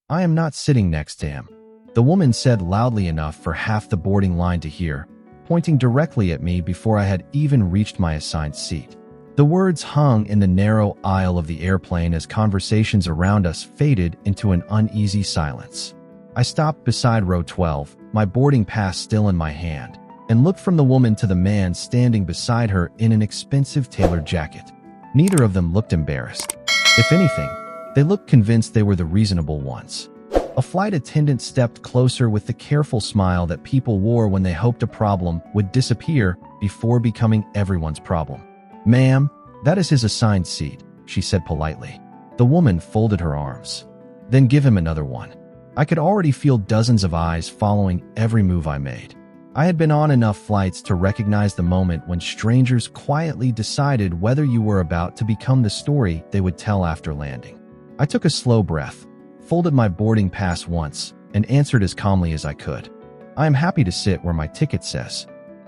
I am not sitting next to him, the woman said loudly enough for half the boarding line to hear, pointing directly at me before I had even reached my assigned seat. The words hung in the narrow aisle of the airplane as conversations around us faded into an uneasy silence. I stopped beside row 12, my boarding pass still in my hand, and looked from the woman to the man standing beside her in an expensive tailored jacket. Neither of them looked embarrassed. If anything, they looked convinced they were the reasonable ones. A flight attendant stepped closer with the careful smile that people wore when they hoped a problem would disappear before becoming everyone's problem. "Ma'am, that is his assigned seat," she said politely. The woman folded her arms. "Then give him another one." I could already feel dozens of eyes following every move I made. I had been on enough flights to recognize the moment when strangers quietly decided whether you were about to become the story they would tell after landing. I took a slow breath, folded my boarding pass once, and answered as calmly as I could. "I am happy to sit where my ticket says."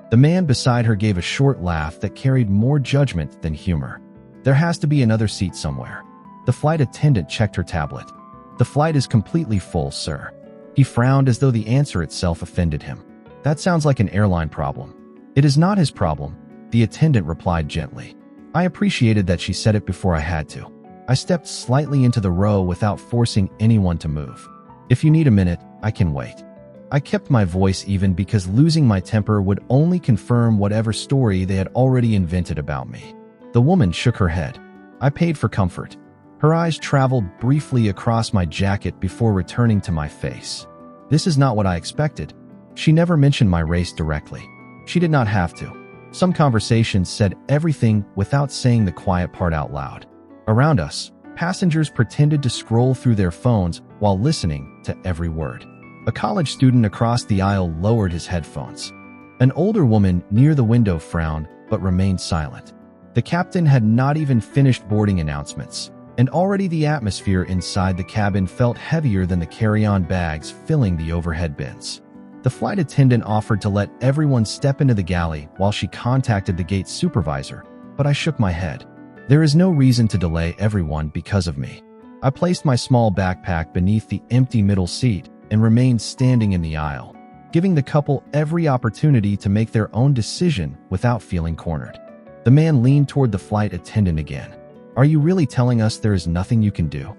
The man beside her gave a short laugh that carried more judgment than humor. "There has to be another seat somewhere." The flight attendant checked her tablet. "The flight is completely full, sir." He frowned as though the answer itself offended him. "That sounds like an airline problem." "It is not his problem," the attendant replied gently. I appreciated that she said it before I had to. I stepped slightly into the row without forcing anyone to move. "If you need a minute, I can wait." I kept my voice even because losing my temper would only confirm whatever story they had already invented about me. The woman shook her head. "I paid for comfort." Her eyes traveled briefly across my jacket before returning to my face. "This is not what I expected." She never mentioned my race directly. She did not have to. Some conversations said everything without saying the quiet part out loud. Around us, passengers pretended to scroll through their phones while listening to every word. A college student across the aisle lowered his headphones. An older woman near the window frowned but remained silent. The captain had not even finished boarding announcements, and already the atmosphere inside the cabin felt heavier than the carry-on bags filling the overhead bins. The flight attendant offered to let everyone step into the galley while she contacted the gate supervisor, but I shook my head. There is no reason to delay everyone because of me. I placed my small backpack beneath the empty middle seat and remained standing in the aisle, giving the couple every opportunity to make their own decision without feeling cornered. The man leaned toward the flight attendant again. "Are you really telling us there is nothing you can do?"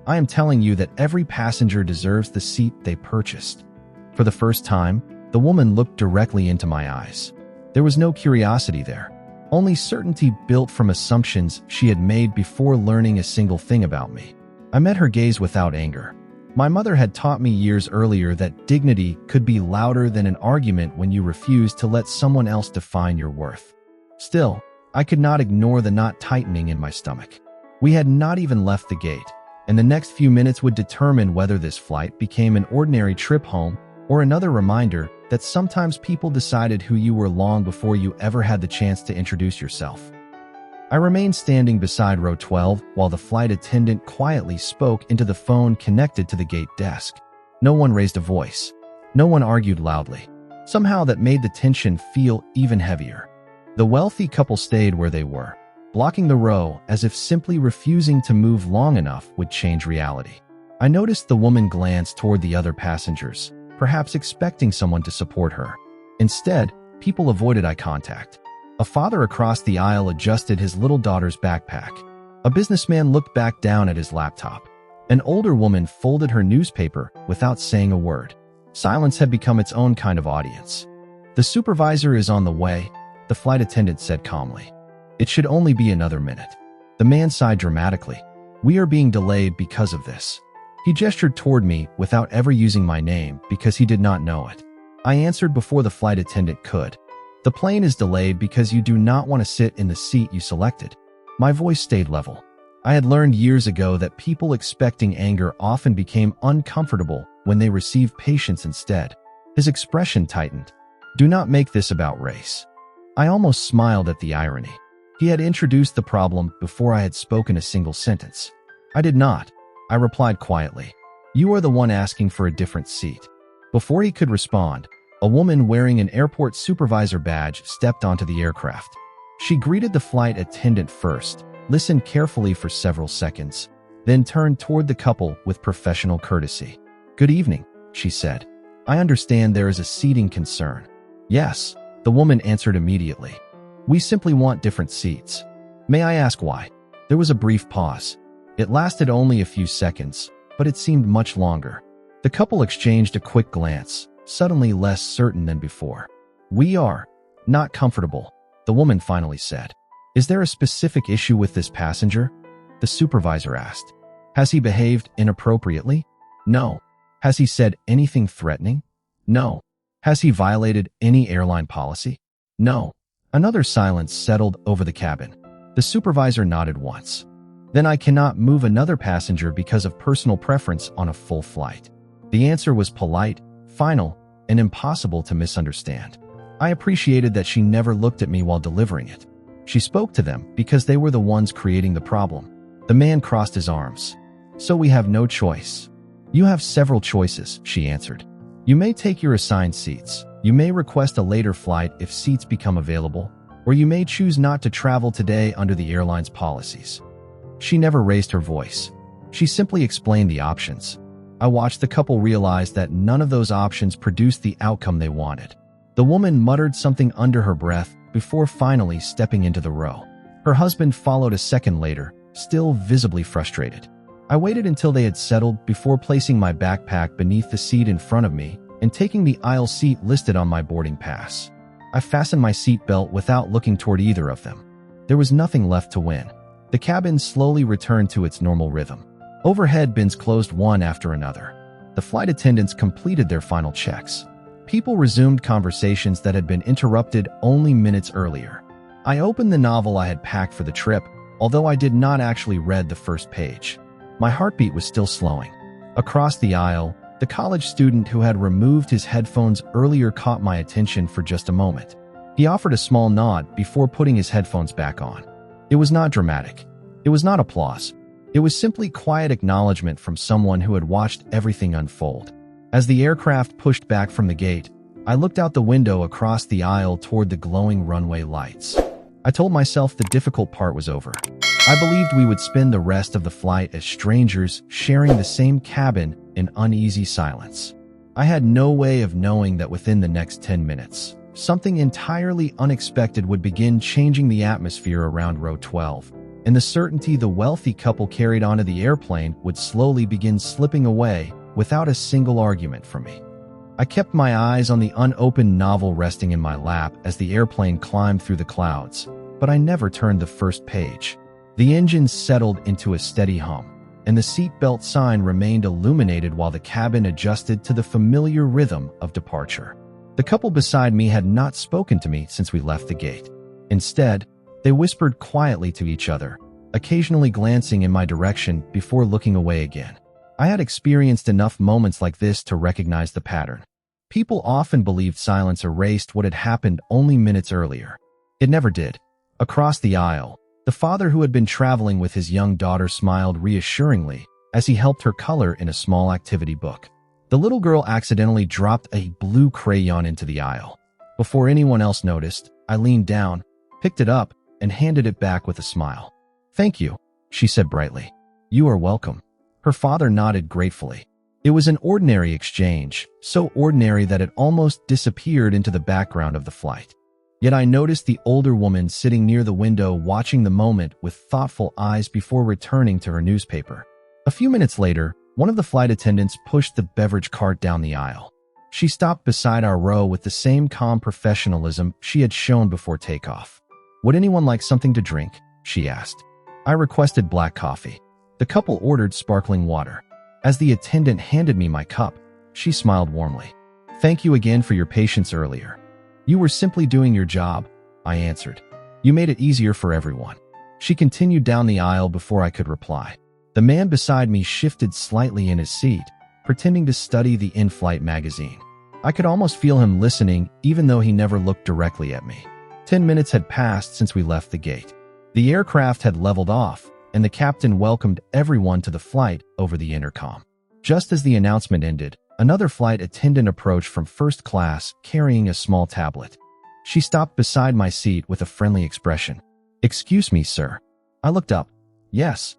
"I am telling you that every passenger deserves the seat they purchased." For the first time, the woman looked directly into my eyes. There was no curiosity there, only certainty built from assumptions she had made before learning a single thing about me. I met her gaze without anger. My mother had taught me years earlier that dignity could be louder than an argument when you refuse to let someone else define your worth. Still, I could not ignore the knot tightening in my stomach. We had not even left the gate, and the next few minutes would determine whether this flight became an ordinary trip home or another reminder that sometimes people decided who you were long before you ever had the chance to introduce yourself. I remained standing beside row 12 while the flight attendant quietly spoke into the phone connected to the gate desk. No one raised a voice. No one argued loudly. Somehow that made the tension feel even heavier. The wealthy couple stayed where they were, blocking the row as if simply refusing to move long enough would change reality. I noticed the woman glance toward the other passengers, perhaps expecting someone to support her. Instead, people avoided eye contact. A father across the aisle adjusted his little daughter's backpack. A businessman looked back down at his laptop. An older woman folded her newspaper without saying a word. Silence had become its own kind of audience. "The supervisor is on the way," the flight attendant said calmly. "It should only be another minute." The man sighed dramatically. "We are being delayed because of this." He gestured toward me without ever using my name because he did not know it. I answered before the flight attendant could. "The plane is delayed because you do not want to sit in the seat you selected." My voice stayed level. I had learned years ago that people expecting anger often became uncomfortable when they received patience instead. His expression tightened. "Do not make this about race." I almost smiled at the irony. He had introduced the problem before I had spoken a single sentence. I did not. I replied quietly. "You are the one asking for a different seat." Before he could respond, a woman wearing an airport supervisor badge stepped onto the aircraft. She greeted the flight attendant first, listened carefully for several seconds, then turned toward the couple with professional courtesy. "Good evening," she said. "I understand there is a seating concern." "Yes," the woman answered immediately. "We simply want different seats." "May I ask why?" There was a brief pause. It lasted only a few seconds, but it seemed much longer. The couple exchanged a quick glance, suddenly less certain than before. "We are not comfortable," the woman finally said. "Is there a specific issue with this passenger?" The supervisor asked. "Has he behaved inappropriately?" "No." "Has he said anything threatening?" "No." "Has he violated any airline policy?" "No." Another silence settled over the cabin. The supervisor nodded once. "Then I cannot move another passenger because of personal preference on a full flight." The answer was polite, final, and impossible to misunderstand. I appreciated that she never looked at me while delivering it. She spoke to them because they were the ones creating the problem. The man crossed his arms. "So we have no choice." "You have several choices," she answered. "You may take your assigned seats. You may request a later flight if seats become available, or you may choose not to travel today under the airline's policies." She never raised her voice. She simply explained the options. I watched the couple realize that none of those options produced the outcome they wanted. The woman muttered something under her breath before finally stepping into the row. Her husband followed a second later, still visibly frustrated. I waited until they had settled before placing my backpack beneath the seat in front of me and taking the aisle seat listed on my boarding pass. I fastened my seat belt without looking toward either of them. There was nothing left to win. The cabin slowly returned to its normal rhythm. Overhead bins closed one after another. The flight attendants completed their final checks. People resumed conversations that had been interrupted only minutes earlier. I opened the novel I had packed for the trip, although I did not actually read the first page. My heartbeat was still slowing. Across the aisle, the college student who had removed his headphones earlier caught my attention for just a moment. He offered a small nod before putting his headphones back on. It was not dramatic. It was not applause. It was simply quiet acknowledgement from someone who had watched everything unfold. As the aircraft pushed back from the gate, I looked out the window across the aisle toward the glowing runway lights. I told myself the difficult part was over. I believed we would spend the rest of the flight as strangers, sharing the same cabin in uneasy silence. I had no way of knowing that within the next 10 minutes, something entirely unexpected would begin changing the atmosphere around row 12, and the certainty the wealthy couple carried onto the airplane would slowly begin slipping away without a single argument from me. I kept my eyes on the unopened novel resting in my lap as the airplane climbed through the clouds, but I never turned the first page. The engine settled into a steady hum, and the seatbelt sign remained illuminated while the cabin adjusted to the familiar rhythm of departure. The couple beside me had not spoken to me since we left the gate. Instead, they whispered quietly to each other, occasionally glancing in my direction before looking away again. I had experienced enough moments like this to recognize the pattern. People often believed silence erased what had happened only minutes earlier. It never did. Across the aisle, the father who had been traveling with his young daughter smiled reassuringly as he helped her color in a small activity book. The little girl accidentally dropped a blue crayon into the aisle. Before anyone else noticed, I leaned down, picked it up, and handed it back with a smile. "Thank you," she said brightly. "You are welcome." Her father nodded gratefully. It was an ordinary exchange, so ordinary that it almost disappeared into the background of the flight. Yet I noticed the older woman sitting near the window watching the moment with thoughtful eyes before returning to her newspaper. A few minutes later, one of the flight attendants pushed the beverage cart down the aisle. She stopped beside our row with the same calm professionalism she had shown before takeoff. "Would anyone like something to drink?" she asked. I requested black coffee. The couple ordered sparkling water. As the attendant handed me my cup, she smiled warmly. "Thank you again for your patience earlier." "You were simply doing your job," I answered. "You made it easier for everyone." She continued down the aisle before I could reply. The man beside me shifted slightly in his seat, pretending to study the in-flight magazine. I could almost feel him listening, even though he never looked directly at me. 10 minutes had passed since we left the gate. The aircraft had leveled off, and the captain welcomed everyone to the flight over the intercom. Just as the announcement ended, another flight attendant approached from first class carrying a small tablet. She stopped beside my seat with a friendly expression. "Excuse me, sir." I looked up. "Yes."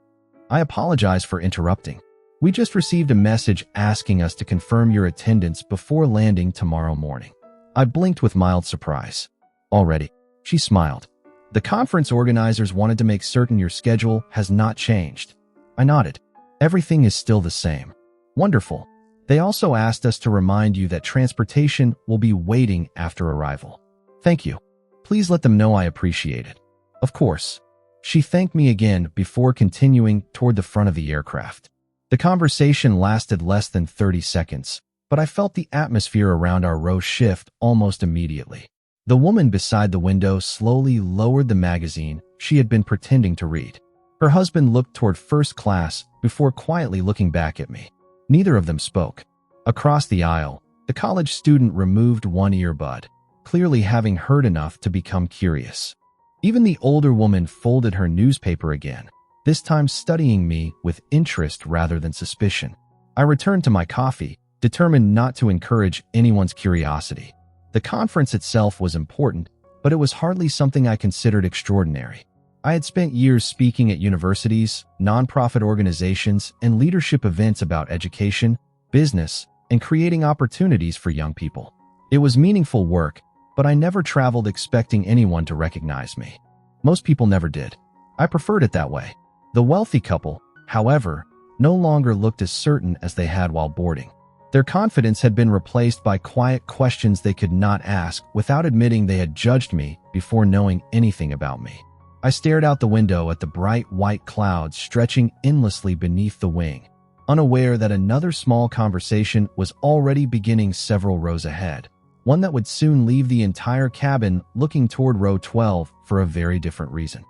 I apologize for interrupting. We just received a message asking us to confirm your attendance before landing tomorrow morning. I blinked with mild surprise. Already? She smiled. The conference organizers wanted to make certain your schedule has not changed. I nodded. Everything is still the same. Wonderful. They also asked us to remind you that transportation will be waiting after arrival. Thank you. Please let them know I appreciate it. Of course. She thanked me again before continuing toward the front of the aircraft. The conversation lasted less than 30 seconds, but I felt the atmosphere around our row shift almost immediately. The woman beside the window slowly lowered the magazine she had been pretending to read. Her husband looked toward first class before quietly looking back at me. Neither of them spoke. Across the aisle, the college student removed one earbud, clearly having heard enough to become curious. Even the older woman folded her newspaper again, this time studying me with interest rather than suspicion. I returned to my coffee, determined not to encourage anyone's curiosity. The conference itself was important, but it was hardly something I considered extraordinary. I had spent years speaking at universities, nonprofit organizations, and leadership events about education, business, and creating opportunities for young people. It was meaningful work, but I never traveled expecting anyone to recognize me. Most people never did. I preferred it that way. The wealthy couple, however, no longer looked as certain as they had while boarding. Their confidence had been replaced by quiet questions they could not ask without admitting they had judged me before knowing anything about me. I stared out the window at the bright white clouds stretching endlessly beneath the wing, unaware that another small conversation was already beginning several rows ahead, one that would soon leave the entire cabin looking toward row 12 for a very different reason.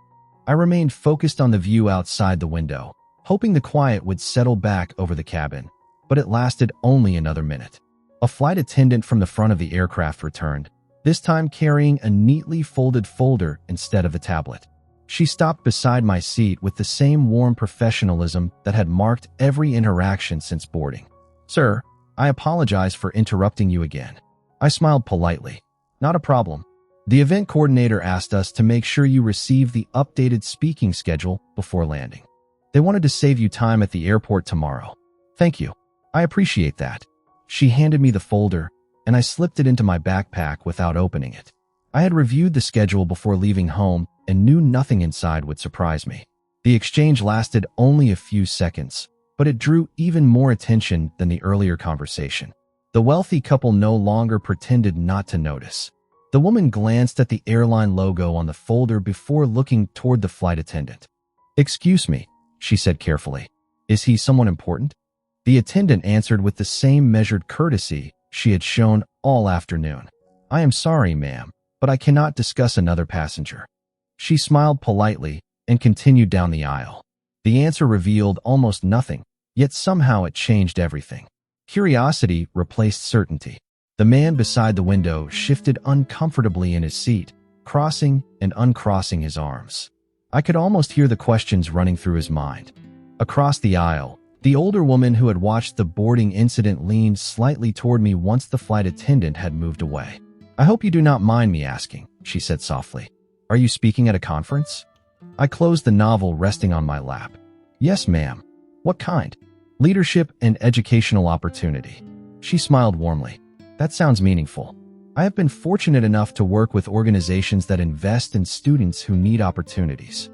I remained focused on the view outside the window, hoping the quiet would settle back over the cabin, but it lasted only another minute. A flight attendant from the front of the aircraft returned, this time carrying a neatly folded folder instead of a tablet. She stopped beside my seat with the same warm professionalism that had marked every interaction since boarding. "Sir, I apologize for interrupting you again." I smiled politely. "Not a problem. The event coordinator asked us to make sure you receive the updated speaking schedule before landing. They wanted to save you time at the airport tomorrow." "Thank you. I appreciate that." She handed me the folder, and I slipped it into my backpack without opening it. I had reviewed the schedule before leaving home and knew nothing inside would surprise me. The exchange lasted only a few seconds, but it drew even more attention than the earlier conversation. The wealthy couple no longer pretended not to notice. The woman glanced at the airline logo on the folder before looking toward the flight attendant. "Excuse me," she said carefully. "Is he someone important?" The attendant answered with the same measured courtesy she had shown all afternoon. "I am sorry, ma'am, but I cannot discuss another passenger." She smiled politely and continued down the aisle. The answer revealed almost nothing, yet somehow it changed everything. Curiosity replaced certainty. The man beside the window shifted uncomfortably in his seat, crossing and uncrossing his arms. I could almost hear the questions running through his mind. Across the aisle, the older woman who had watched the boarding incident leaned slightly toward me once the flight attendant had moved away. "I hope you do not mind me asking," she said softly. "Are you speaking at a conference?" I closed the novel resting on my lap. "Yes, ma'am." "What kind?" "Leadership and educational opportunity." She smiled warmly. "That sounds meaningful. I have been fortunate enough to work with organizations that invest in students who need opportunities."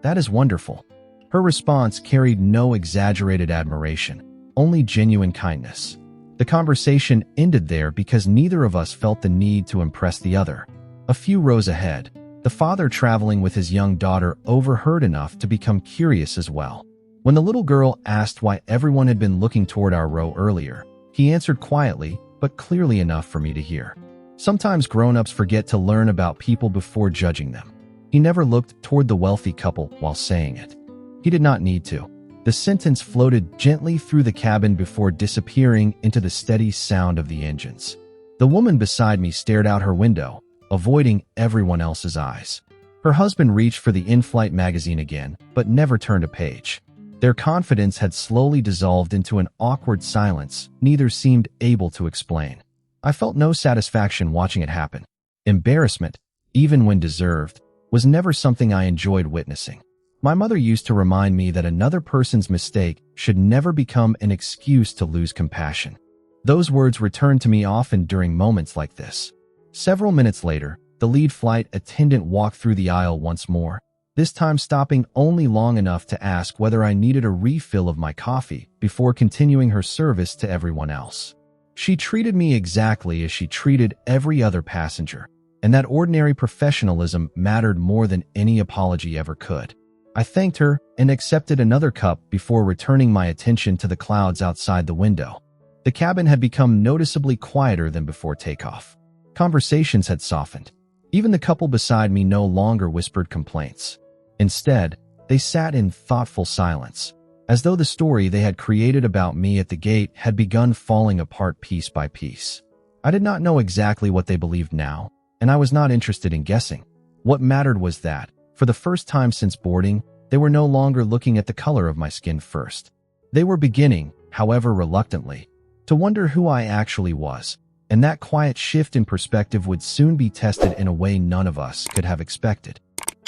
"That is wonderful." Her response carried no exaggerated admiration, only genuine kindness. The conversation ended there because neither of us felt the need to impress the other. A few rows ahead, the father traveling with his young daughter overheard enough to become curious as well. When the little girl asked why everyone had been looking toward our row earlier, he answered quietly, but clearly enough for me to hear. Sometimes grown-ups forget to learn about people before judging them. He never looked toward the wealthy couple while saying it. He did not need to. The sentence floated gently through the cabin before disappearing into the steady sound of the engines. The woman beside me stared out her window, avoiding everyone else's eyes. Her husband reached for the in-flight magazine again, but never turned a page. Their confidence had slowly dissolved into an awkward silence neither seemed able to explain. I felt no satisfaction watching it happen. Embarrassment, even when deserved, was never something I enjoyed witnessing. My mother used to remind me that another person's mistake should never become an excuse to lose compassion. Those words returned to me often during moments like this. Several minutes later, the lead flight attendant walked through the aisle once more, this time stopping only long enough to ask whether I needed a refill of my coffee before continuing her service to everyone else. She treated me exactly as she treated every other passenger, and that ordinary professionalism mattered more than any apology ever could. I thanked her and accepted another cup before returning my attention to the clouds outside the window. The cabin had become noticeably quieter than before takeoff. Conversations had softened. Even the couple beside me no longer whispered complaints. Instead, they sat in thoughtful silence, as though the story they had created about me at the gate had begun falling apart piece by piece. I did not know exactly what they believed now, and I was not interested in guessing. What mattered was that, for the first time since boarding, they were no longer looking at the color of my skin first. They were beginning, however reluctantly, to wonder who I actually was, and that quiet shift in perspective would soon be tested in a way none of us could have expected.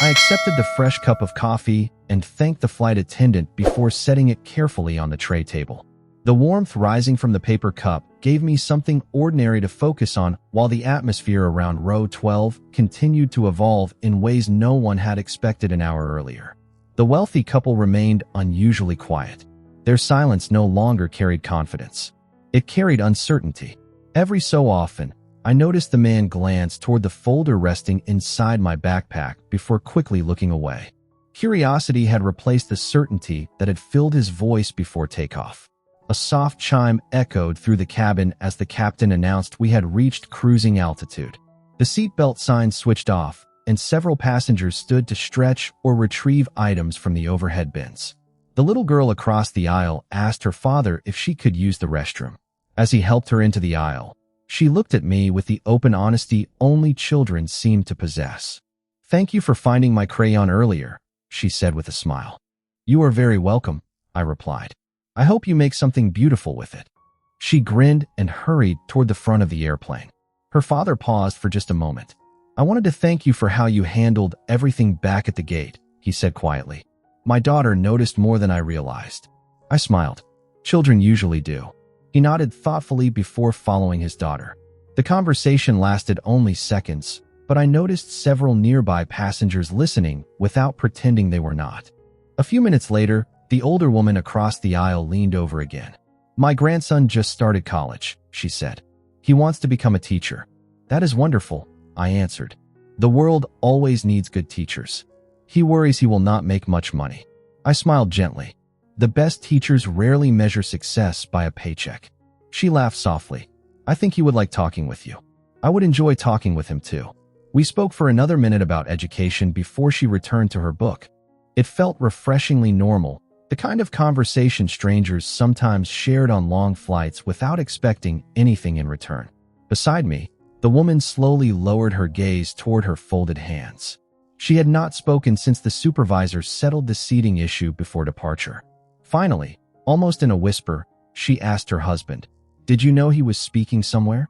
I accepted the fresh cup of coffee and thanked the flight attendant before setting it carefully on the tray table. The warmth rising from the paper cup gave me something ordinary to focus on while the atmosphere around row 12 continued to evolve in ways no one had expected an hour earlier. The wealthy couple remained unusually quiet. Their silence no longer carried confidence. It carried uncertainty. Every so often, I noticed the man glance toward the folder resting inside my backpack before quickly looking away. Curiosity had replaced the certainty that had filled his voice before takeoff. A soft chime echoed through the cabin as the captain announced we had reached cruising altitude. The seatbelt sign switched off, and several passengers stood to stretch or retrieve items from the overhead bins. The little girl across the aisle asked her father if she could use the restroom. As he helped her into the aisle, she looked at me with the open honesty only children seem to possess. "Thank you for finding my crayon earlier," she said with a smile. "You are very welcome," I replied. "I hope you make something beautiful with it." She grinned and hurried toward the front of the airplane. Her father paused for just a moment. "I wanted to thank you for how you handled everything back at the gate," he said quietly. "My daughter noticed more than I realized." I smiled. Children usually do. He nodded thoughtfully before following his daughter. The conversation lasted only seconds, but I noticed several nearby passengers listening without pretending they were not. A few minutes later, the older woman across the aisle leaned over again. "My grandson just started college," she said. "He wants to become a teacher." "That is wonderful," I answered. "The world always needs good teachers. He worries he will not make much money." I smiled gently. The best teachers rarely measure success by a paycheck. She laughed softly. "I think he would like talking with you." I would enjoy talking with him too. We spoke for another minute about education before she returned to her book. It felt refreshingly normal, the kind of conversation strangers sometimes shared on long flights without expecting anything in return. Beside me, the woman slowly lowered her gaze toward her folded hands. She had not spoken since the supervisor settled the seating issue before departure. Finally, almost in a whisper, she asked her husband, "Did you know he was speaking somewhere?"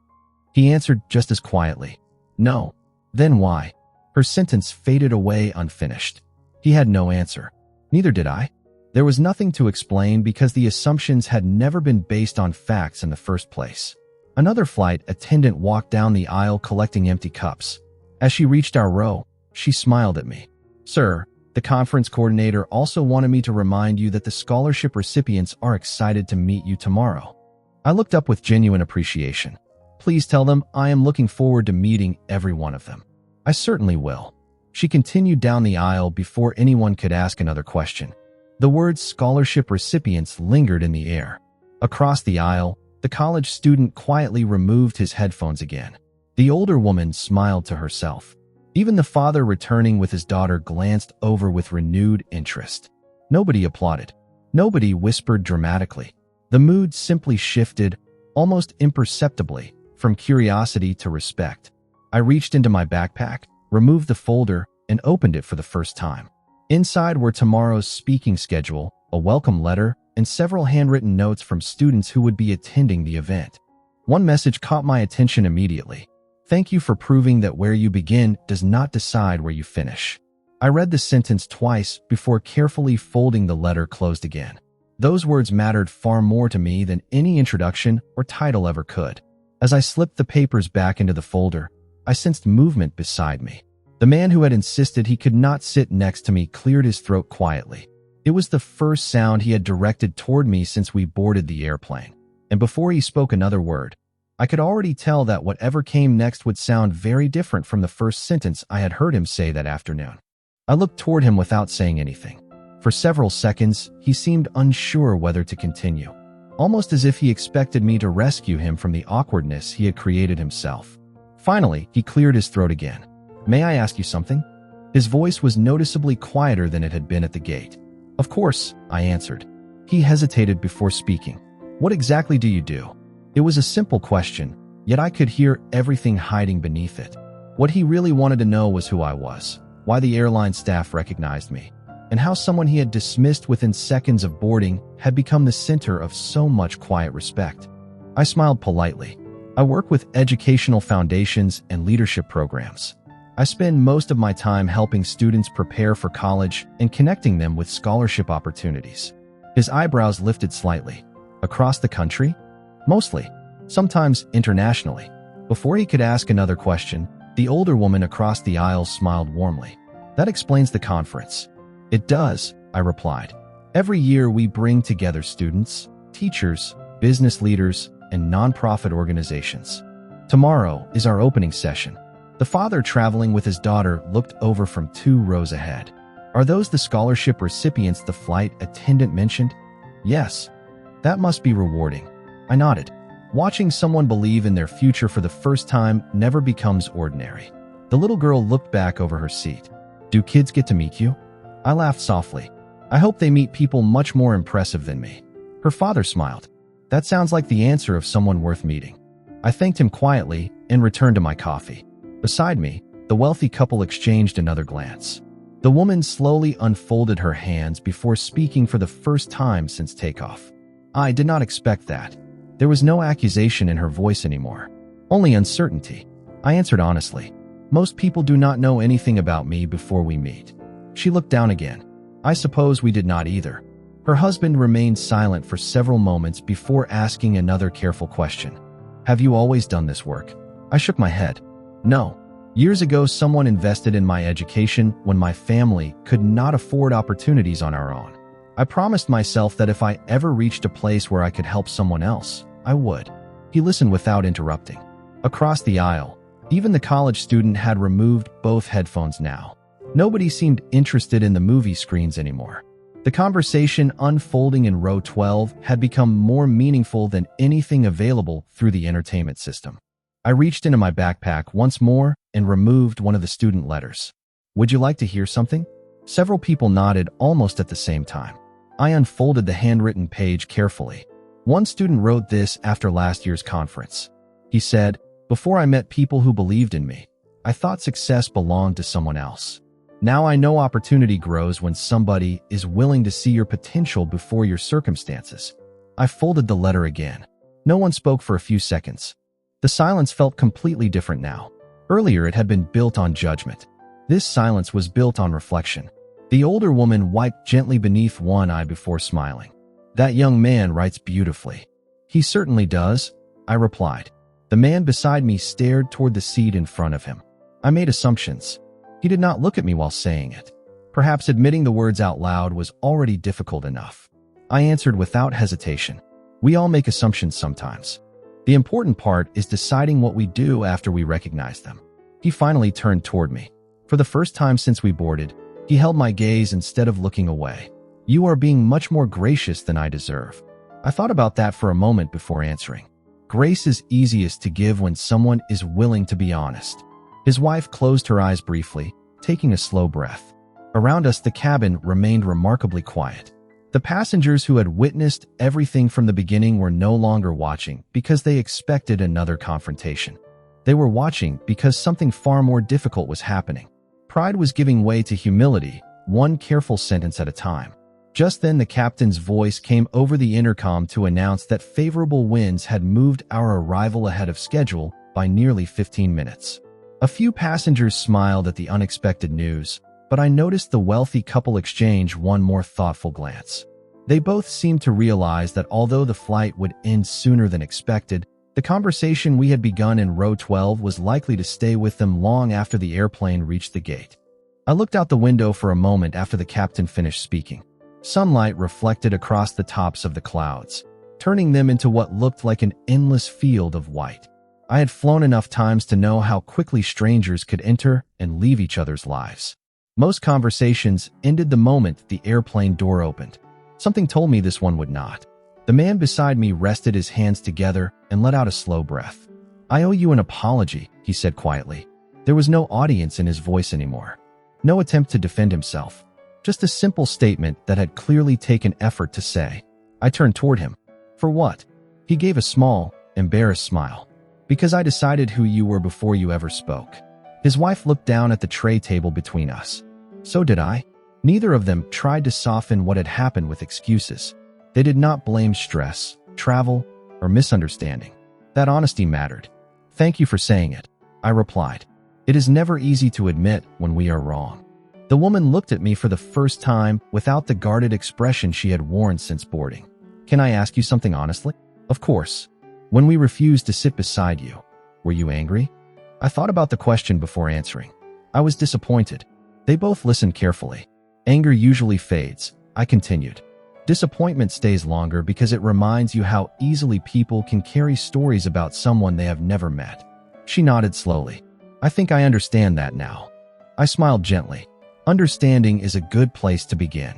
He answered just as quietly, "No." "Then why?" Her sentence faded away unfinished. He had no answer. Neither did I. There was nothing to explain because the assumptions had never been based on facts in the first place. Another flight attendant walked down the aisle collecting empty cups. As she reached our row, she smiled at me. "Sir, the conference coordinator also wanted me to remind you that the scholarship recipients are excited to meet you tomorrow." I looked up with genuine appreciation. "Please tell them I am looking forward to meeting every one of them." "I certainly will." She continued down the aisle before anyone could ask another question. The words scholarship recipients lingered in the air. Across the aisle, the college student quietly removed his headphones again. The older woman smiled to herself. Even the father returning with his daughter glanced over with renewed interest. Nobody applauded. Nobody whispered dramatically. The mood simply shifted, almost imperceptibly, from curiosity to respect. I reached into my backpack, removed the folder, and opened it for the first time. Inside were tomorrow's speaking schedule, a welcome letter, and several handwritten notes from students who would be attending the event. One message caught my attention immediately. "Thank you for proving that where you begin does not decide where you finish." I read the sentence twice before carefully folding the letter closed again. Those words mattered far more to me than any introduction or title ever could. As I slipped the papers back into the folder, I sensed movement beside me. The man who had insisted he could not sit next to me cleared his throat quietly. It was the first sound he had directed toward me since we boarded the airplane. And before he spoke another word, I could already tell that whatever came next would sound very different from the first sentence I had heard him say that afternoon. I looked toward him without saying anything. For several seconds, he seemed unsure whether to continue, almost as if he expected me to rescue him from the awkwardness he had created himself. Finally, he cleared his throat again. "May I ask you something?" His voice was noticeably quieter than it had been at the gate. "Of course," I answered. He hesitated before speaking. "What exactly do you do?" It was a simple question, yet I could hear everything hiding beneath it. What he really wanted to know was who I was, why the airline staff recognized me, and how someone he had dismissed within seconds of boarding had become the center of so much quiet respect. I smiled politely. I work with educational foundations and leadership programs. I spend most of my time helping students prepare for college and connecting them with scholarship opportunities. His eyebrows lifted slightly. "Across the country?" "Mostly. Sometimes internationally." Before he could ask another question, the older woman across the aisle smiled warmly. "That explains the conference." "It does," I replied. "Every year we bring together students, teachers, business leaders, and nonprofit organizations. Tomorrow is our opening session." The father traveling with his daughter looked over from 2 rows ahead. "Are those the scholarship recipients the flight attendant mentioned?" "Yes." "That must be rewarding." I nodded. Watching someone believe in their future for the first time never becomes ordinary. The little girl looked back over her seat. "Do kids get to meet you?" I laughed softly. "I hope they meet people much more impressive than me." Her father smiled. "That sounds like the answer of someone worth meeting." I thanked him quietly and returned to my coffee. Beside me, the wealthy couple exchanged another glance. The woman slowly unfolded her hands before speaking for the first time since takeoff. I did not expect that. There was no accusation in her voice anymore, only uncertainty. I answered honestly. "Most people do not know anything about me before we meet." She looked down again. "I suppose we did not either." Her husband remained silent for several moments before asking another careful question. "Have you always done this work?" I shook my head. "No. Years ago, someone invested in my education when my family could not afford opportunities on our own. I promised myself that if I ever reached a place where I could help someone else, I would." He listened without interrupting. Across the aisle, even the college student had removed both headphones now. Nobody seemed interested in the movie screens anymore. The conversation unfolding in row 12 had become more meaningful than anything available through the entertainment system. I reached into my backpack once more and removed one of the student letters. "Would you like to hear something?" Several people nodded almost at the same time. I unfolded the handwritten page carefully. One student wrote this after last year's conference. He said, "Before I met people who believed in me, I thought success belonged to someone else. Now I know opportunity grows when somebody is willing to see your potential before your circumstances." I folded the letter again. No one spoke for a few seconds. The silence felt completely different now. Earlier it had been built on judgment. This silence was built on reflection. The older woman wiped gently beneath one eye before smiling. "That young man writes beautifully." "He certainly does," I replied. The man beside me stared toward the seat in front of him. I made assumptions. He did not look at me while saying it. Perhaps admitting the words out loud was already difficult enough. I answered without hesitation. "We all make assumptions sometimes. The important part is deciding what we do after we recognize them." He finally turned toward me. For the first time since we boarded, he held my gaze instead of looking away. "You are being much more gracious than I deserve." I thought about that for a moment before answering. Grace is easiest to give when someone is willing to be honest. His wife closed her eyes briefly, taking a slow breath. Around us, the cabin remained remarkably quiet. The passengers who had witnessed everything from the beginning were no longer watching because they expected another confrontation. They were watching because something far more difficult was happening. Pride was giving way to humility, one careful sentence at a time. Just then, the captain's voice came over the intercom to announce that favorable winds had moved our arrival ahead of schedule by nearly 15 minutes. A few passengers smiled at the unexpected news, but I noticed the wealthy couple exchange one more thoughtful glance. They both seemed to realize that although the flight would end sooner than expected, the conversation we had begun in row 12 was likely to stay with them long after the airplane reached the gate. I looked out the window for a moment after the captain finished speaking. Sunlight reflected across the tops of the clouds, turning them into what looked like an endless field of white. I had flown enough times to know how quickly strangers could enter and leave each other's lives. Most conversations ended the moment the airplane door opened. Something told me this one would not. The man beside me rested his hands together and let out a slow breath. "I owe you an apology," he said quietly. There was no audience in his voice anymore. No attempt to defend himself. Just a simple statement that had clearly taken effort to say. I turned toward him. "For what?" He gave a small, embarrassed smile. "Because I decided who you were before you ever spoke." His wife looked down at the tray table between us. So did I. Neither of them tried to soften what had happened with excuses. They did not blame stress, travel, or misunderstanding. That honesty mattered. "Thank you for saying it," I replied. "It is never easy to admit when we are wrong." The woman looked at me for the first time without the guarded expression she had worn since boarding. "Can I ask you something honestly?" "Of course." "When we refused to sit beside you, were you angry?" I thought about the question before answering. I was disappointed. They both listened carefully. "Anger usually fades," I continued. "Disappointment stays longer because it reminds you how easily people can carry stories about someone they have never met." She nodded slowly. "I think I understand that now." I smiled gently. Understanding is a good place to begin.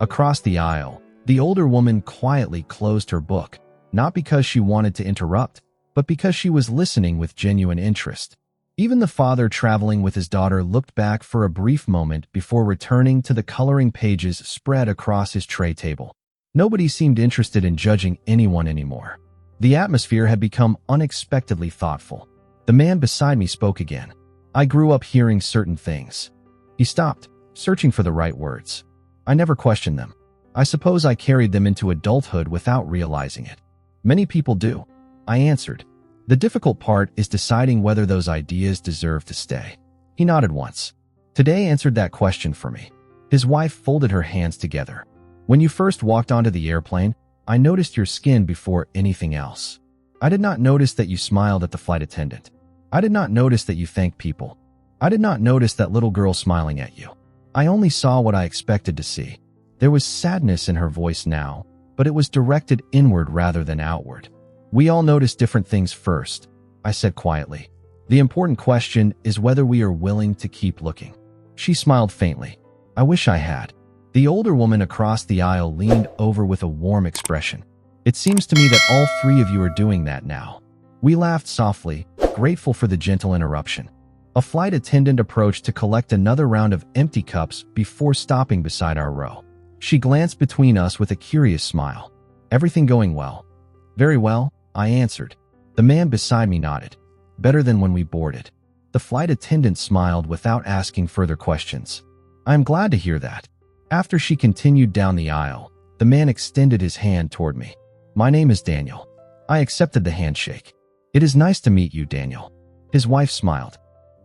Across the aisle, the older woman quietly closed her book, not because she wanted to interrupt, but because she was listening with genuine interest. Even the father traveling with his daughter looked back for a brief moment before returning to the coloring pages spread across his tray table. Nobody seemed interested in judging anyone anymore. The atmosphere had become unexpectedly thoughtful. The man beside me spoke again. "I grew up hearing certain things." He stopped, searching for the right words. "I never questioned them. I suppose I carried them into adulthood without realizing it." "Many people do," I answered. "The difficult part is deciding whether those ideas deserve to stay." He nodded once. "Today answered that question for me." His wife folded her hands together. "When you first walked onto the airplane, I noticed your skin before anything else. I did not notice that you smiled at the flight attendant. I did not notice that you thanked people. I did not notice that little girl smiling at you. I only saw what I expected to see." There was sadness in her voice now, but it was directed inward rather than outward. "We all notice different things first," I said quietly. "The important question is whether we are willing to keep looking." She smiled faintly. "I wish I had." The older woman across the aisle leaned over with a warm expression. "It seems to me that all three of you are doing that now." We laughed softly, grateful for the gentle interruption. A flight attendant approached to collect another round of empty cups before stopping beside our row. She glanced between us with a curious smile. "Everything going well?" "Very well," I answered. The man beside me nodded. "Better than when we boarded." The flight attendant smiled without asking further questions. "I am glad to hear that." After she continued down the aisle, the man extended his hand toward me. "My name is Daniel." I accepted the handshake. "It is nice to meet you, Daniel." His wife smiled.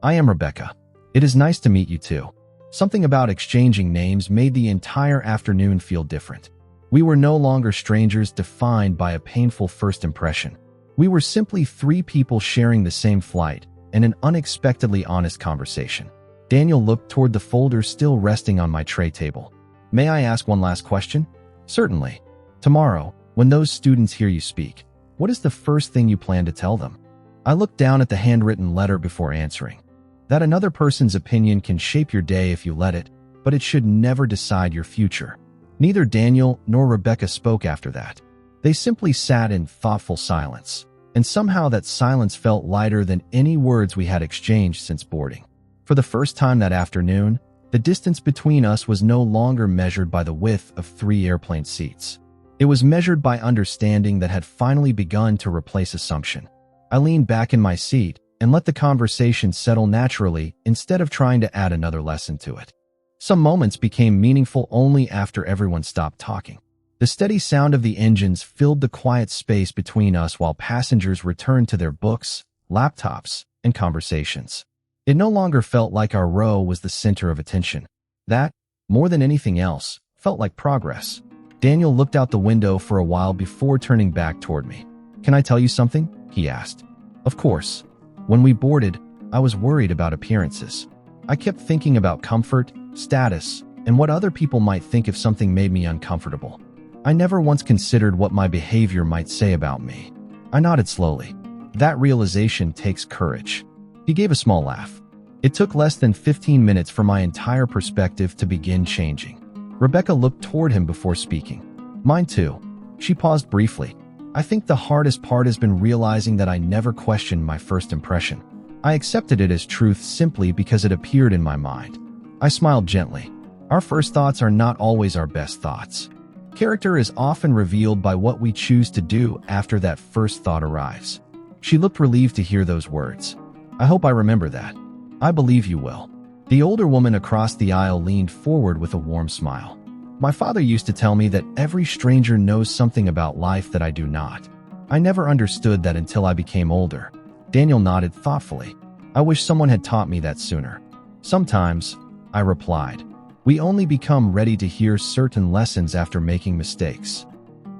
"I am Rebecca." "It is nice to meet you too." Something about exchanging names made the entire afternoon feel different. We were no longer strangers defined by a painful first impression. We were simply three people sharing the same flight and an unexpectedly honest conversation. Daniel looked toward the folder still resting on my tray table. "May I ask one last question?" "Certainly." "Tomorrow, when those students hear you speak, what is the first thing you plan to tell them?" I looked down at the handwritten letter before answering. "That another person's opinion can shape your day if you let it, but it should never decide your future." Neither Daniel nor Rebecca spoke after that. They simply sat in thoughtful silence, and somehow that silence felt lighter than any words we had exchanged since boarding. For the first time that afternoon, the distance between us was no longer measured by the width of 3 airplane seats. It was measured by understanding that had finally begun to replace assumption. I leaned back in my seat and let the conversation settle naturally instead of trying to add another lesson to it. Some moments became meaningful only after everyone stopped talking. The steady sound of the engines filled the quiet space between us while passengers returned to their books, laptops, and conversations. It no longer felt like our row was the center of attention. That, more than anything else, felt like progress. Daniel looked out the window for a while before turning back toward me. "Can I tell you something?" he asked. Of course. When we boarded, I was worried about appearances. I kept thinking about comfort, status, and what other people might think if something made me uncomfortable. I never once considered what my behavior might say about me. I nodded slowly. That realization takes courage. He gave a small laugh. It took less than 15 minutes for my entire perspective to begin changing. Rebecca looked toward him before speaking. Mine too. She paused briefly. I think the hardest part has been realizing that I never questioned my first impression. I accepted it as truth simply because it appeared in my mind. I smiled gently. Our first thoughts are not always our best thoughts. Character is often revealed by what we choose to do after that first thought arrives. She looked relieved to hear those words. I hope I remember that. I believe you will. The older woman across the aisle leaned forward with a warm smile. My father used to tell me that every stranger knows something about life that I do not. I never understood that until I became older. Daniel nodded thoughtfully. I wish someone had taught me that sooner. Sometimes, I replied. We only become ready to hear certain lessons after making mistakes.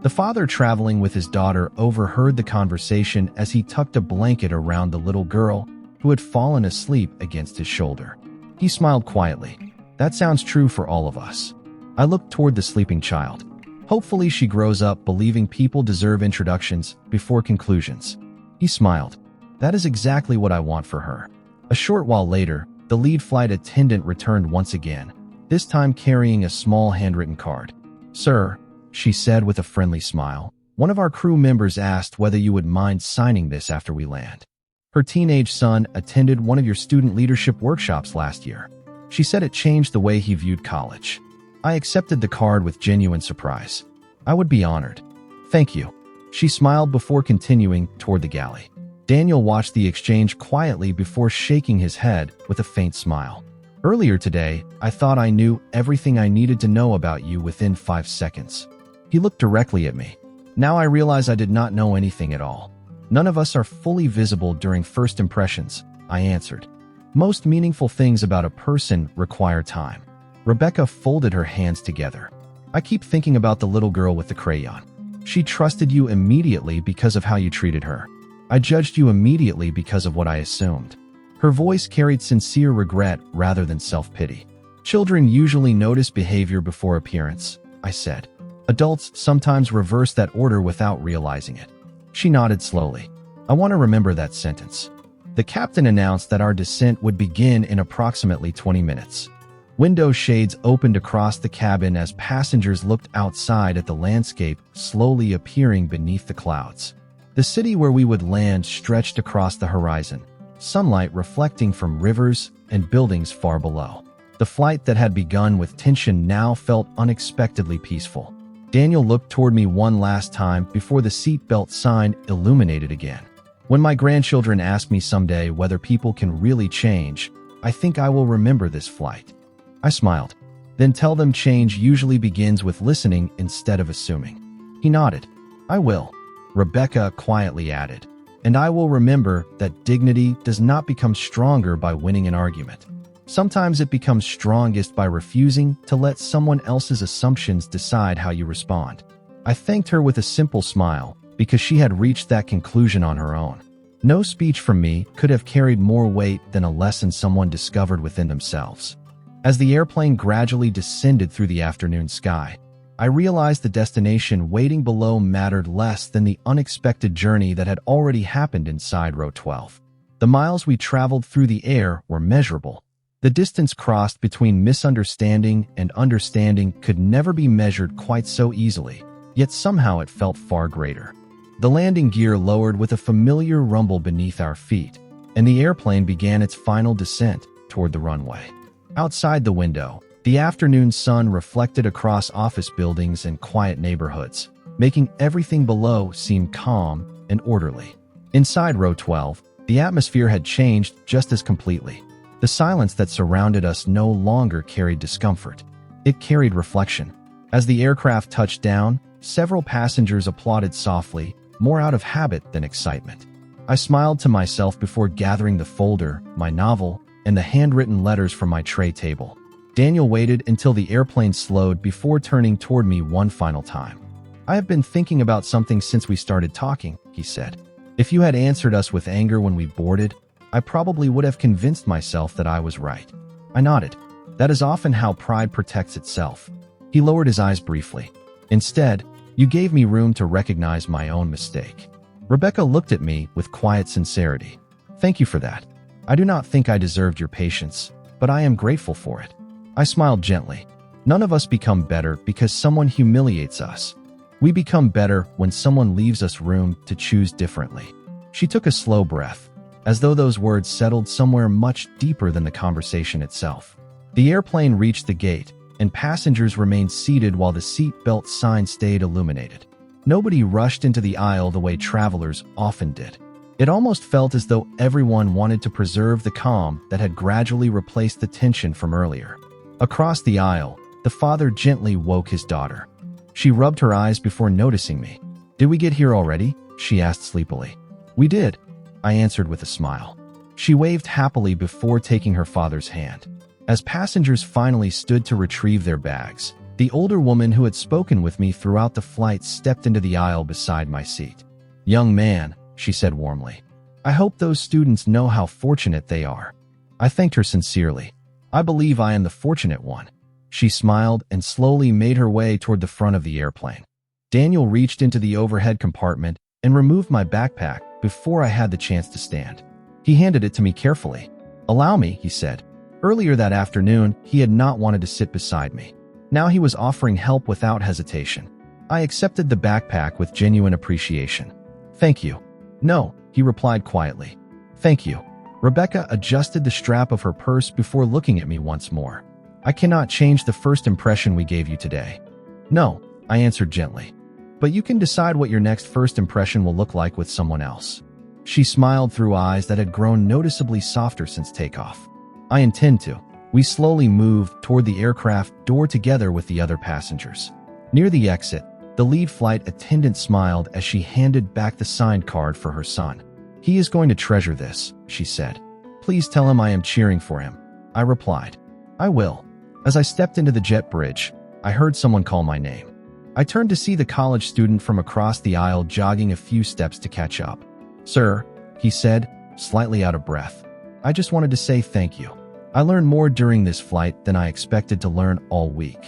The father traveling with his daughter overheard the conversation as he tucked a blanket around the little girl who had fallen asleep against his shoulder. He smiled quietly. That sounds true for all of us. I looked toward the sleeping child. Hopefully she grows up believing people deserve introductions before conclusions. He smiled. That is exactly what I want for her. A short while later, the lead flight attendant returned once again, this time carrying a small handwritten card. Sir, she said with a friendly smile, one of our crew members asked whether you would mind signing this after we land. Her teenage son attended one of your student leadership workshops last year. She said it changed the way he viewed college. I accepted the card with genuine surprise. I would be honored. Thank you. She smiled before continuing toward the galley. Daniel watched the exchange quietly before shaking his head with a faint smile. Earlier today, I thought I knew everything I needed to know about you within 5 seconds. He looked directly at me. Now I realize I did not know anything at all. None of us are fully visible during first impressions, I answered. Most meaningful things about a person require time. Rebecca folded her hands together. I keep thinking about the little girl with the crayon. She trusted you immediately because of how you treated her. I judged you immediately because of what I assumed. Her voice carried sincere regret rather than self-pity. Children usually notice behavior before appearance, I said. Adults sometimes reverse that order without realizing it. She nodded slowly. I want to remember that sentence. The captain announced that our descent would begin in approximately 20 minutes. Window shades opened across the cabin as passengers looked outside at the landscape slowly appearing beneath the clouds. The city where we would land stretched across the horizon, sunlight reflecting from rivers and buildings far below. The flight that had begun with tension now felt unexpectedly peaceful. Daniel looked toward me one last time before the seatbelt sign illuminated again. When my grandchildren ask me someday whether people can really change, I think I will remember this flight. I smiled. Then tell them change usually begins with listening instead of assuming. He nodded. I will. Rebecca quietly added. And I will remember that dignity does not become stronger by winning an argument. Sometimes it becomes strongest by refusing to let someone else's assumptions decide how you respond. I thanked her with a simple smile because she had reached that conclusion on her own. No speech from me could have carried more weight than a lesson someone discovered within themselves. As the airplane gradually descended through the afternoon sky, I realized the destination waiting below mattered less than the unexpected journey that had already happened inside row 12. The miles we traveled through the air were measurable. The distance crossed between misunderstanding and understanding could never be measured quite so easily, yet somehow it felt far greater. The landing gear lowered with a familiar rumble beneath our feet, and the airplane began its final descent toward the runway. Outside the window, the afternoon sun reflected across office buildings and quiet neighborhoods, making everything below seem calm and orderly. Inside row 12, the atmosphere had changed just as completely. The silence that surrounded us no longer carried discomfort. It carried reflection. As the aircraft touched down, several passengers applauded softly, more out of habit than excitement. I smiled to myself before gathering the folder, my novel, and the handwritten letters from my tray table. Daniel waited until the airplane slowed before turning toward me one final time. I have been thinking about something since we started talking, he said. If you had answered us with anger when we boarded, I probably would have convinced myself that I was right. I nodded. That is often how pride protects itself. He lowered his eyes briefly. Instead, you gave me room to recognize my own mistake. Rebecca looked at me with quiet sincerity. Thank you for that. I do not think I deserved your patience, but I am grateful for it. I smiled gently. None of us become better because someone humiliates us. We become better when someone leaves us room to choose differently. She took a slow breath, as though those words settled somewhere much deeper than the conversation itself. The airplane reached the gate, and passengers remained seated while the seat belt sign stayed illuminated. Nobody rushed into the aisle the way travelers often did. It almost felt as though everyone wanted to preserve the calm that had gradually replaced the tension from earlier. Across the aisle, the father gently woke his daughter. She rubbed her eyes before noticing me. Did we get here already? She asked sleepily. We did, I answered with a smile. She waved happily before taking her father's hand. As passengers finally stood to retrieve their bags, the older woman who had spoken with me throughout the flight stepped into the aisle beside my seat. Young man, she said warmly, I hope those students know how fortunate they are. I thanked her sincerely. I believe I am the fortunate one. She smiled and slowly made her way toward the front of the airplane. Daniel reached into the overhead compartment and removed my backpack before I had the chance to stand. He handed it to me carefully. Allow me, he said. Earlier that afternoon, he had not wanted to sit beside me. Now he was offering help without hesitation. I accepted the backpack with genuine appreciation. Thank you. No, he replied quietly. Thank you. Rebecca adjusted the strap of her purse before looking at me once more. I cannot change the first impression we gave you today. No, I answered gently. But you can decide what your next first impression will look like with someone else. She smiled through eyes that had grown noticeably softer since takeoff. I intend to. We slowly moved toward the aircraft door together with the other passengers. Near the exit, the lead flight attendant smiled as she handed back the signed card for her son. He is going to treasure this, she said. Please tell him I am cheering for him. I replied. I will. As I stepped into the jet bridge, I heard someone call my name. I turned to see the college student from across the aisle jogging a few steps to catch up. Sir, he said, slightly out of breath. I just wanted to say thank you. I learned more during this flight than I expected to learn all week.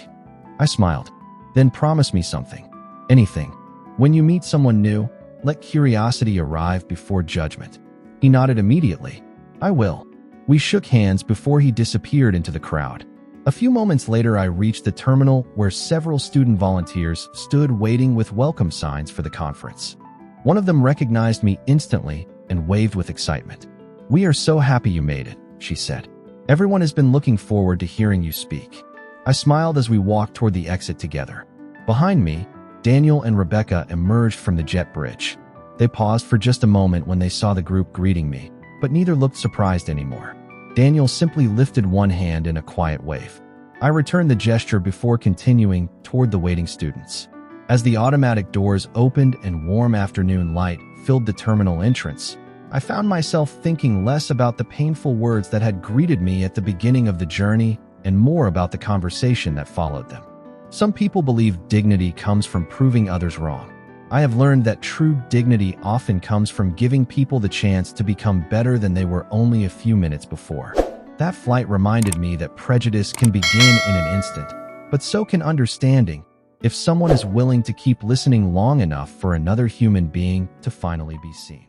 I smiled. Then promise me something. Anything. When you meet someone new, let curiosity arrive before judgment. He nodded immediately. I will. We shook hands before he disappeared into the crowd. A few moments later, I reached the terminal where several student volunteers stood waiting with welcome signs for the conference. One of them recognized me instantly and waved with excitement. We are so happy you made it, she said. Everyone has been looking forward to hearing you speak. I smiled as we walked toward the exit together. Behind me, Daniel and Rebecca emerged from the jet bridge. They paused for just a moment when they saw the group greeting me, but neither looked surprised anymore. Daniel simply lifted one hand in a quiet wave. I returned the gesture before continuing toward the waiting students. As the automatic doors opened and warm afternoon light filled the terminal entrance, I found myself thinking less about the painful words that had greeted me at the beginning of the journey and more about the conversation that followed them. Some people believe dignity comes from proving others wrong. I have learned that true dignity often comes from giving people the chance to become better than they were only a few minutes before. That flight reminded me that prejudice can begin in an instant, but so can understanding, if someone is willing to keep listening long enough for another human being to finally be seen.